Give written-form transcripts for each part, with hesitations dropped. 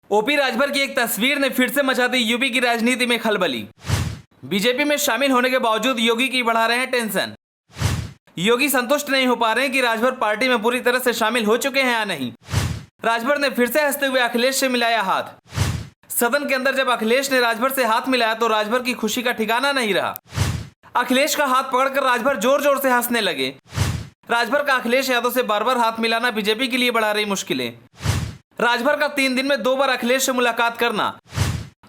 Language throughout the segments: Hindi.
ओपी राजभर की एक तस्वीर ने फिर से मचा दी यूपी की राजनीति में खलबली। बीजेपी में शामिल होने के बावजूद योगी की बढ़ा रहे हैं टेंशन। योगी संतुष्ट नहीं हो पा रहे हैं कि राजभर पार्टी में पूरी तरह से शामिल हो चुके हैं या नहीं। राजभर ने फिर से हंसते हुए अखिलेश से मिलाया हाथ। सदन के अंदर जब अखिलेश ने राजभर से हाथ मिलाया तो राजभर की खुशी का ठिकाना नहीं रहा। अखिलेश का हाथ पकड़कर राजभर जोर जोर से हंसने लगे। राजभर का अखिलेश यादव से बार बार हाथ मिलाना बीजेपी के लिए बढ़ा रही मुश्किलें। राजभर का 3 दिन में 2 बार अखिलेश से मुलाकात करना,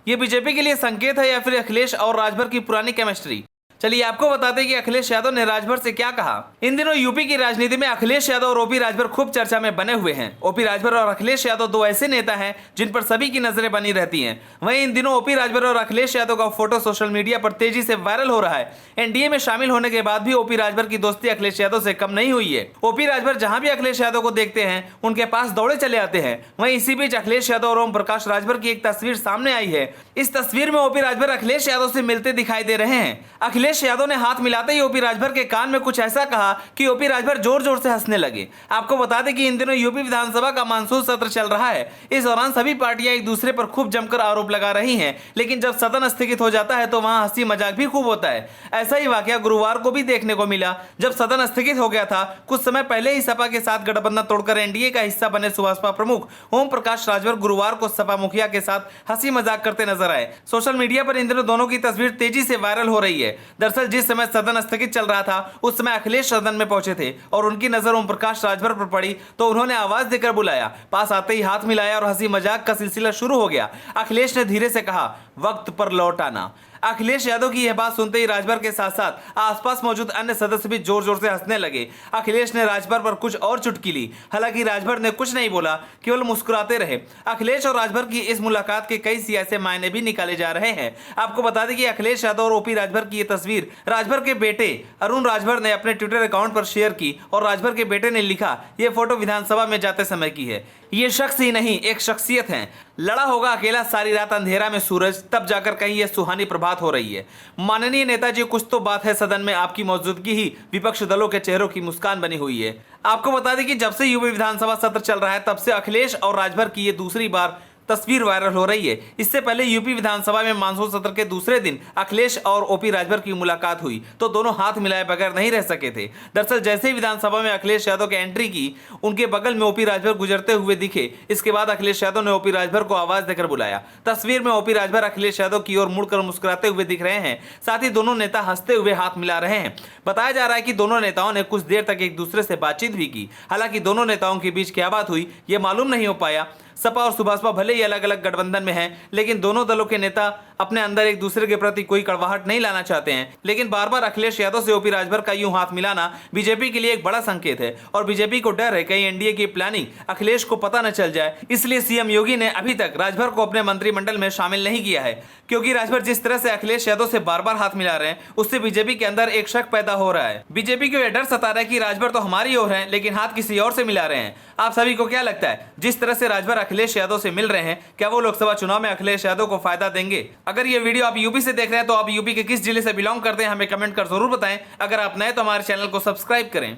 यह बीजेपी के लिए संकेत है या फिर अखिलेश और राजभर की पुरानी केमिस्ट्री। चलिए आपको बताते हैं कि अखिलेश यादव ने राजभर से क्या कहा। इन दिनों यूपी की राजनीति में अखिलेश यादव और ओपी राजभर खूब चर्चा में बने हुए हैं। ओपी राजभर और अखिलेश यादव 2 ऐसे नेता हैं जिन पर सभी की नजरें बनी रहती हैं। वहीं इन दिनों ओपी राजभर और अखिलेश यादव का फोटो सोशल मीडिया पर तेजी से वायरल हो रहा है। एनडीए में शामिल होने के बाद भी ओपी राजभर की दोस्ती अखिलेश यादव से कम नहीं हुई है। ओपी राजभर जहां भी अखिलेश यादव को देखते हैं उनके पास दौड़े चले आते हैं। वहीं इसी बीच अखिलेश यादव और ओम प्रकाश राजभर की एक तस्वीर सामने आई है। इस तस्वीर में ओपी राजभर अखिलेश यादव से मिलते दिखाई दे रहे हैं। अखिलेश यादव ने हाथ मिलाते ही ओपी राजभर के कान में कुछ ऐसा कहा कि ओपी राजभर जोर जोर से हंसने लगे। आपको बता दें कि इन दिनों यूपी विधानसभा का मानसून सत्र चल रहा है। इस दौरान सभी पार्टियां एक दूसरे पर खूब जमकर आरोप लगा रही हैं, लेकिन जब सदन स्थगित हो जाता है तो वहां हंसी मजाक भी खूब होता है। ऐसा ही वाकया गुरुवार को भी देखने को मिला। जब सदन स्थगित हो गया था, कुछ समय पहले ही सपा के साथ गठबंधन तोड़कर एनडीए का हिस्सा बने सुभाषपा प्रमुख ओम प्रकाश राजभर गुरुवार को सपा मुखिया के साथ हंसी मजाक करते नजर आए। सोशल मीडिया पर इन दिनों दोनों की तस्वीर तेजी से वायरल हो रही है। दरअसल जिस समय सदन स्थगित चल रहा था उस समय अखिलेश सदन में पहुंचे थे और उनकी नजर ओम प्रकाश राजभर पर पड़ी तो उन्होंने आवाज देकर बुलाया। पास आते ही हाथ मिलाया और हंसी मजाक का सिलसिला शुरू हो गया। अखिलेश ने धीरे से कहा, वक्त पर लौट आना। अखिलेश यादव की यह बात सुनते ही राजभर के साथ साथ आसपास मौजूद अन्य सदस्य भी जोर जोर से हंसने लगे। अखिलेश ने राजभर पर कुछ और चुटकी ली। हालांकि राजभर ने कुछ नहीं बोला, केवल मुस्कुराते रहे। अखिलेश और राजभर की इस मुलाकात के कई सियासी मायने भी निकाले जा रहे हैं। आपको बता दें कि अखिलेश यादव और ओपी राजभर की यह तस्वीर राजभर के बेटे अरुण राजभर ने अपने ट्विटर अकाउंट पर शेयर की और राजभर के बेटे ने लिखा, यह फोटो विधानसभा में जाते समय की है। ये शख्स ही नहीं, एक शख्सियत है। लड़ा होगा अकेला सारी रात अंधेरा में सूरज, तब जाकर कहीं यह सुहानी प्रभात हो रही है। माननीय नेताजी, कुछ तो बात है, सदन में आपकी मौजूदगी ही विपक्ष दलों के चेहरों की मुस्कान बनी हुई है। आपको बता दें कि जब से यूपी विधानसभा सत्र चल रहा है तब से अखिलेश और राजभर की ये दूसरी बार तस्वीर वायरल हो रही है। इससे पहले यूपी विधानसभा में मानसून सत्र के दूसरे दिन अखिलेश और ओपी राजभर की मुलाकात हुई तो दोनों हाथ मिलाए बगैर नहीं रह सके थे। दरअसल जैसे ही विधानसभा में अखिलेश यादव की एंट्री की, उनके बगल में ओपी राजभर गुजरते हुए दिखे। इसके बाद अखिलेश यादव ने ओपी राजभर को आवाज देकर बुलाया। तस्वीर में ओपी राजभर अखिलेश यादव की ओर मुड़कर मुस्कुराते हुए दिख रहे हैं। साथ ही दोनों नेता हंसते हुए हाथ मिला रहे हैं। बताया जा रहा है कि दोनों नेताओं ने कुछ देर तक एक दूसरे से बातचीत भी की। हालांकि दोनों नेताओं के बीच क्या बात हुई ये मालूम नहीं हो पाया। सपा और सुभाषपा भले ही अलग अलग गठबंधन में हैं, लेकिन दोनों दलों के नेता अपने अंदर एक दूसरे के प्रति कोई कड़वाहट नहीं लाना चाहते हैं। लेकिन बार बार अखिलेश यादव से ओपी राजभर का यूं हाथ मिलाना बीजेपी के लिए एक बड़ा संकेत है और बीजेपी को डर है कहीं एनडीए की प्लानिंग अखिलेश को पता न चल जाए। इसलिए सीएम योगी ने अभी तक राजभर को अपने मंत्रिमंडल में शामिल नहीं किया है, क्योंकि राजभर जिस तरह से अखिलेश यादव से बार बार हाथ मिला रहे हैं उससे बीजेपी के अंदर एक शक पैदा हो रहा है। बीजेपी को यह डर सता रहा है कि राजभर तो हमारी ओर है लेकिन हाथ किसी और से मिला रहे हैं। आप सभी को क्या लगता है, जिस तरह से राजभर अखिलेश यादव से मिल रहे हैं, क्या वो लोकसभा चुनाव में अखिलेश यादव को फायदा देंगे? अगर ये वीडियो आप यूपी से देख रहे हैं तो आप यूपी के किस जिले से बिलोंग करते हैं हमें कमेंट कर जरूर बताएं। अगर आप नए तो हमारे चैनल को सब्सक्राइब करें।